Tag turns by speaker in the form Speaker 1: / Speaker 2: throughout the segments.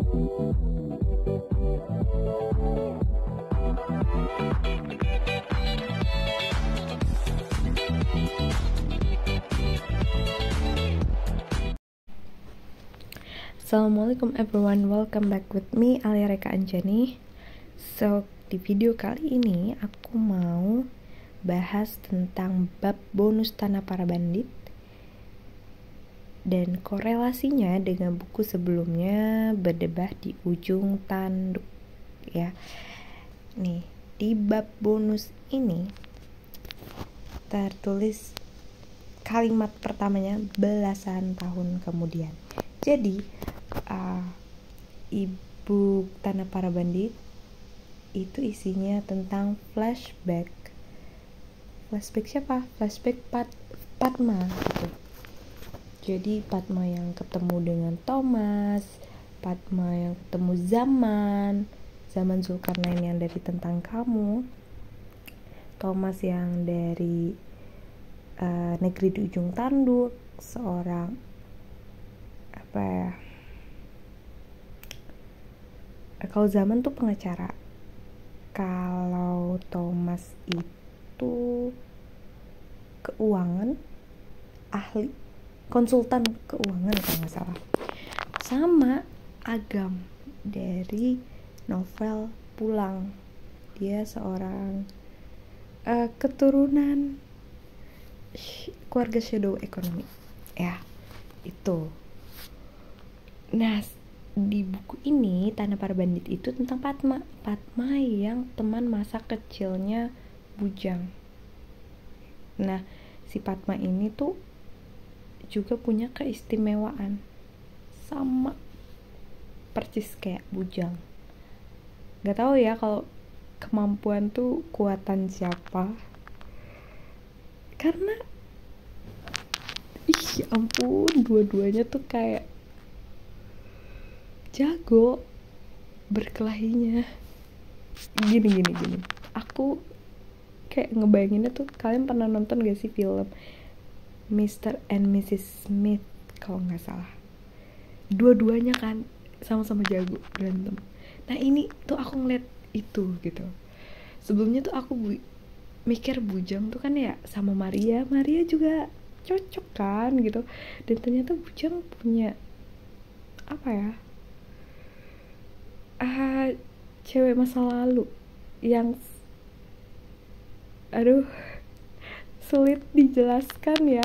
Speaker 1: Assalamualaikum everyone, welcome back with me Alia Reka Anjani. So, di video kali ini aku mau bahas tentang bab bonus Tanah Para Bandit dan korelasinya dengan buku sebelumnya, Berdebah di Ujung Tanduk. Ya, nih di bab bonus ini tertulis kalimat pertamanya belasan tahun kemudian. Jadi Ibu Tanah Para Bandit itu isinya tentang flashback siapa? Flashback Padma gitu. Jadi Padma yang ketemu dengan Thomas, Padma yang ketemu Zaman Zulkarnain yang dari Tentang Kamu, Thomas yang dari Negeri di Ujung Tanduk, seorang kalau Zaman tuh pengacara, kalau Thomas itu keuangan, ahli konsultan keuangan kalau nggak salah, sama Agam dari novel Pulang, dia seorang keturunan keluarga shadow ekonomi ya itu. Nah, di buku ini Tanah Para Bandit itu tentang Padma yang teman masa kecilnya Bujang. Nah, si Padma ini tuh juga punya keistimewaan sama persis kayak Bujang. Gak tahu ya kalau kemampuan tuh kuatan siapa, karena ya ampun, dua-duanya tuh kayak jago berkelahinya. Gini. Aku kayak ngebayanginnya tuh, kalian pernah nonton gak sih film Mr. and Mrs. Smith kalau nggak salah? Dua-duanya kan sama-sama jago berantem. Nah ini tuh aku ngeliat itu gitu. Sebelumnya tuh aku mikir Bujang tuh kan ya sama Maria juga cocok kan gitu. Dan ternyata Bujang punya cewek masa lalu yang sulit dijelaskan ya,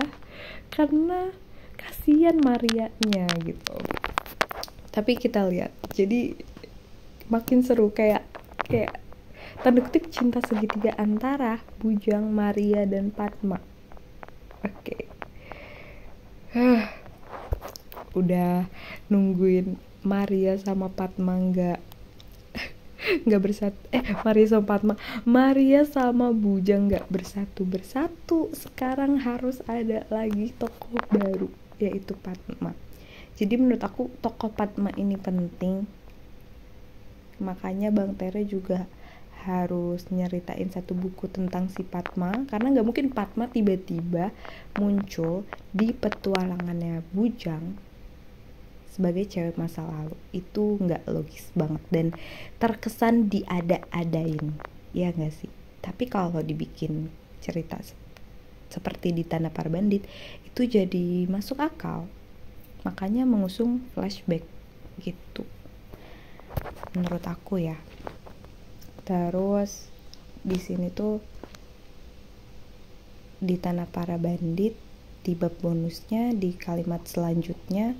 Speaker 1: karena kasihan Marianya gitu. Tapi kita lihat, jadi makin seru, kayak tanda kutip cinta segitiga antara Bujang, Maria, dan Padma. Oke. Udah nungguin Maria sama Padma nggak bersatu, Maria sama Bujang nggak bersatu. Sekarang harus ada lagi tokoh baru, yaitu Padma. Jadi menurut aku tokoh Padma ini penting, makanya Bang Tere juga harus nyeritain satu buku tentang si Padma, karena nggak mungkin Padma tiba-tiba muncul di petualangannya Bujang sebagai cewek masa lalu. Itu nggak logis banget dan terkesan diada-adain, ya nggak sih? Tapi kalau dibikin cerita seperti di Tanah Para Bandit itu jadi masuk akal, makanya mengusung flashback gitu menurut aku ya. Terus di sini tuh di Tanah Para Bandit, di bab bonusnya, di kalimat selanjutnya,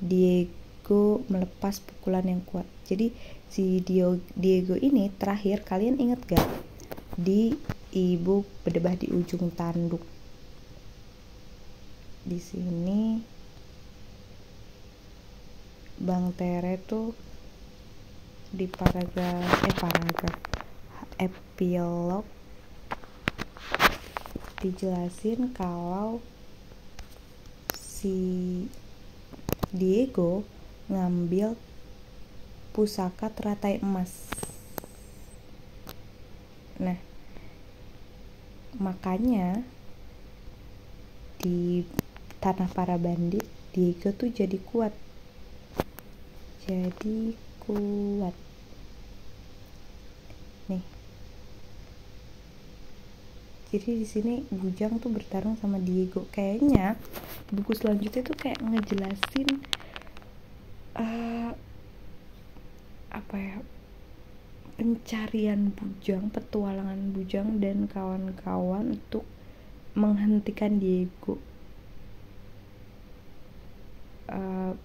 Speaker 1: Diego melepas pukulan yang kuat. Jadi si Diego ini terakhir, kalian inget gak di Ibu Berdebah di Ujung Tanduk? Di sini Bang Tere tuh di paragraf epilog dijelasin kalau si Diego ngambil pusaka teratai emas. Nah, makanya di Tanah Para Bandit Diego tuh jadi kuat. jadi kuat. Nih, jadi di sini Bujang tuh bertarung sama Diego. Kayaknya buku selanjutnya tuh kayak ngejelasin apa ya, pencarian Bujang, petualangan Bujang dan kawan-kawan untuk menghentikan Diego,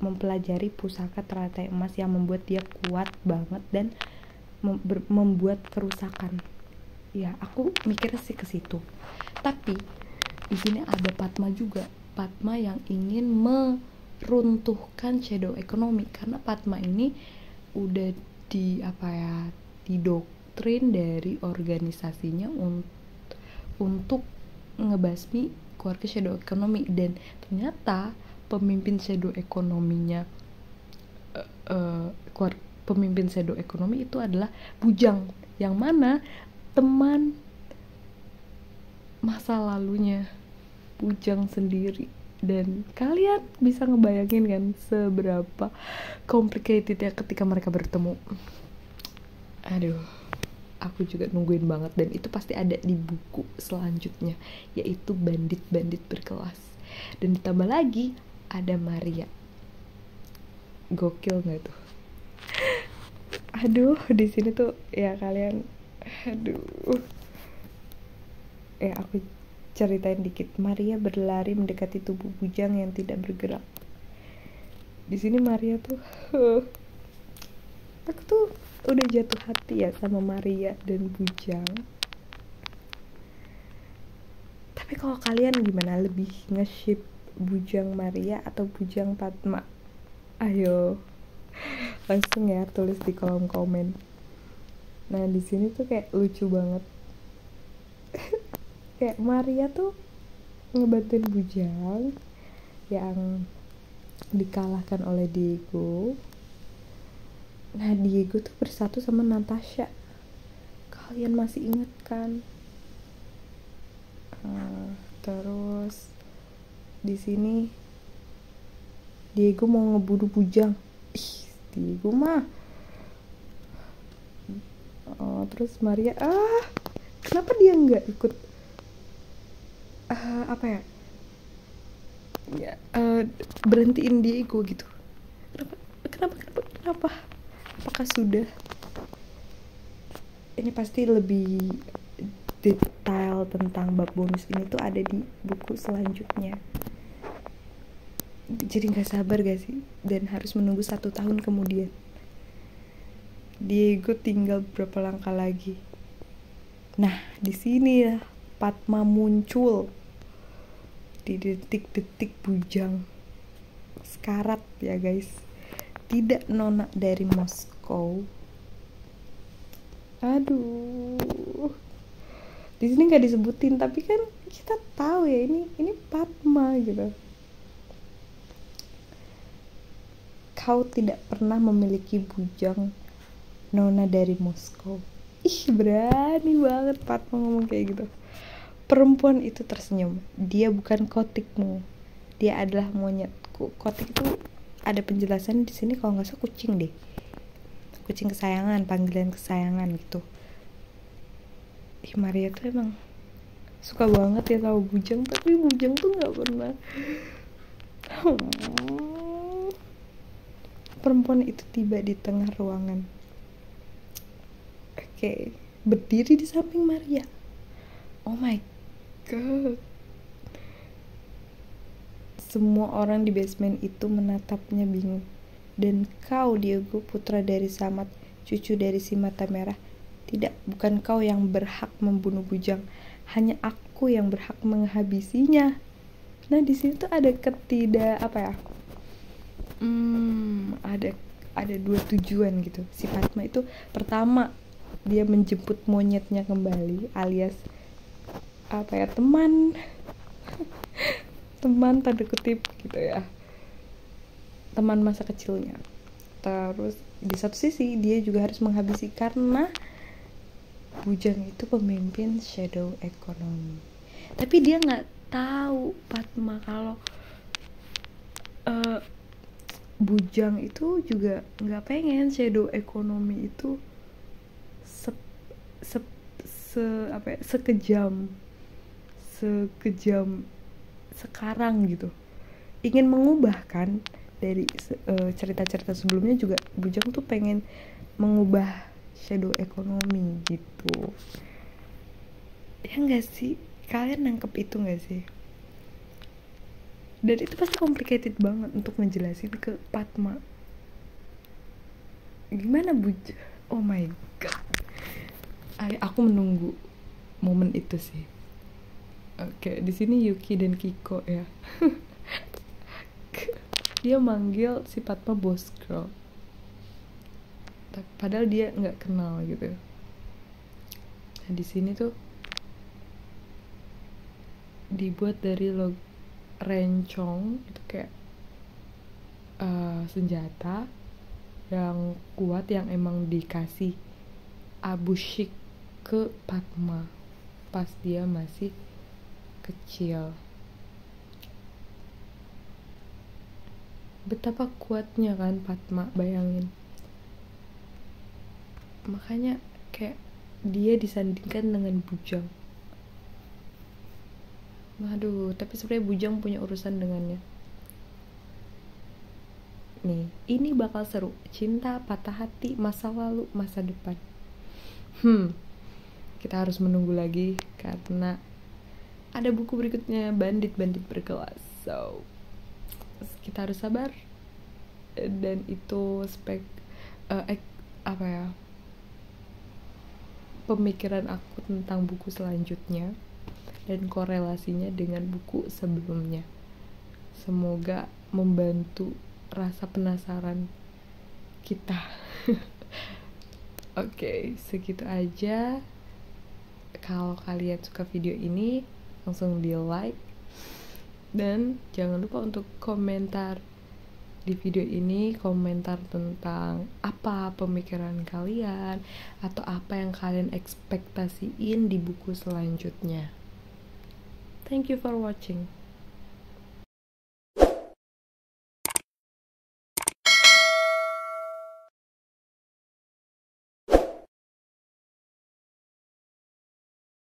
Speaker 1: mempelajari pusaka teratai emas yang membuat dia kuat banget dan membuat kerusakan. Ya, aku mikirnya sih ke situ. Tapi di sini ada Padma juga, Padma yang ingin meruntuhkan shadow economy, karena Padma ini udah didoktrin dari organisasinya untuk ngebasmi keluarga shadow economy. Dan ternyata pemimpin shadow economy-nya pemimpin shadow economy itu adalah Bujang, yang mana teman masa lalunya Bujang sendiri. Dan kalian bisa ngebayangin kan seberapa complicated ya ketika mereka bertemu. Aduh, aku juga nungguin banget, dan itu pasti ada di buku selanjutnya, yaitu Bandit-Bandit Berkelas. Dan ditambah lagi ada Maria. Gokil nggak tuh? Aduh, di sini tuh ya kalian, aduh. Aku ceritain dikit. Maria berlari mendekati tubuh Bujang yang tidak bergerak. Di sini Maria tuh, aku tuh udah jatuh hati ya sama Maria dan Bujang. Tapi kalau kalian gimana, lebih nge-ship Bujang Maria atau Bujang Padma? Ayo, langsung ya tulis di kolom komen. Nah, di sini tuh kayak lucu banget. Kayak Maria tuh ngebantuin Bujang yang dikalahkan oleh Diego. Nah, Diego tuh bersatu sama Natasha. Kalian masih inget kan? Terus di sini Diego mau ngebunuh Bujang. Diego mah. Terus Maria, kenapa dia nggak ikut berhentiin Diego gitu? Kenapa? Apakah sudah? Ini pasti lebih detail tentang bab bonus ini tuh ada di buku selanjutnya. Jadi nggak sabar gak sih? Dan harus menunggu 1 tahun kemudian. Diego tinggal beberapa langkah lagi. Nah, di sini ya Padma muncul di detik-detik Bujang sekarat ya guys. Tidak nona dari Moskow. Aduh, di sini nggak disebutin, tapi kan kita tahu ya ini Padma gitu. Kau tidak pernah memiliki Bujang, nona dari Moskow. Berani banget Padma ngomong kayak gitu. Perempuan itu tersenyum. Dia bukan kotikmu, dia adalah monyetku. Kotik itu ada penjelasan di sini kalau nggak salah kucing deh, kucing kesayangan, panggilan kesayangan gitu. Maria tuh emang suka banget ya sama Bujang, tapi Bujang tuh nggak pernah. Perempuan itu tiba di tengah ruangan. Berdiri di samping Maria. Oh my god. Semua orang di basement itu menatapnya bingung. Dan kau, Diego, putra dari Samad, cucu dari si mata merah, bukan kau yang berhak membunuh Bujang, hanya aku yang berhak menghabisinya. Nah, di sini tuh ada ada 2 tujuan gitu. Si Padma itu pertama, dia menjemput monyetnya kembali, alias teman tanda kutip gitu ya, teman masa kecilnya. Terus di satu sisi dia juga harus menghabisi, karena Bujang itu pemimpin shadow economy. Tapi dia nggak tahu Padma kalau Bujang itu juga nggak pengen shadow ekonomi itu sekejam sekarang gitu, ingin mengubah kan. Dari cerita-cerita sebelumnya juga Bujang tuh pengen mengubah shadow ekonomi gitu, ya nggak sih? Kalian nangkep itu nggak sih? Dan itu pasti complicated banget untuk ngejelasin ke Padma. Gimana oh my god, aku menunggu momen itu sih. Oke, di sini Yuki dan Kiko ya. Dia manggil si Padma boss girl, padahal dia nggak kenal gitu. Nah di sini tuh dibuat dari rencong itu kayak senjata yang kuat yang emang dikasih Abushik ke Padma pas dia masih kecil. Betapa kuatnya kan Padma, bayangin. Makanya kayak dia disandingkan dengan Bujang. Waduh, tapi sebenarnya Bujang punya urusan dengannya. Nih, ini bakal seru. Cinta, patah hati, masa lalu, masa depan. Kita harus menunggu lagi karena ada buku berikutnya, Bandit-Bandit Berkelas. So, kita harus sabar. Dan itu pemikiran aku tentang buku selanjutnya dan korelasinya dengan buku sebelumnya. Semoga membantu rasa penasaran kita. Oke, segitu aja. Kalau kalian suka video ini, langsung di like. Dan jangan lupa untuk komentar di video ini, komentar tentang apa pemikiran kalian atau apa yang kalian ekspektasiin di buku selanjutnya. Thank you for watching.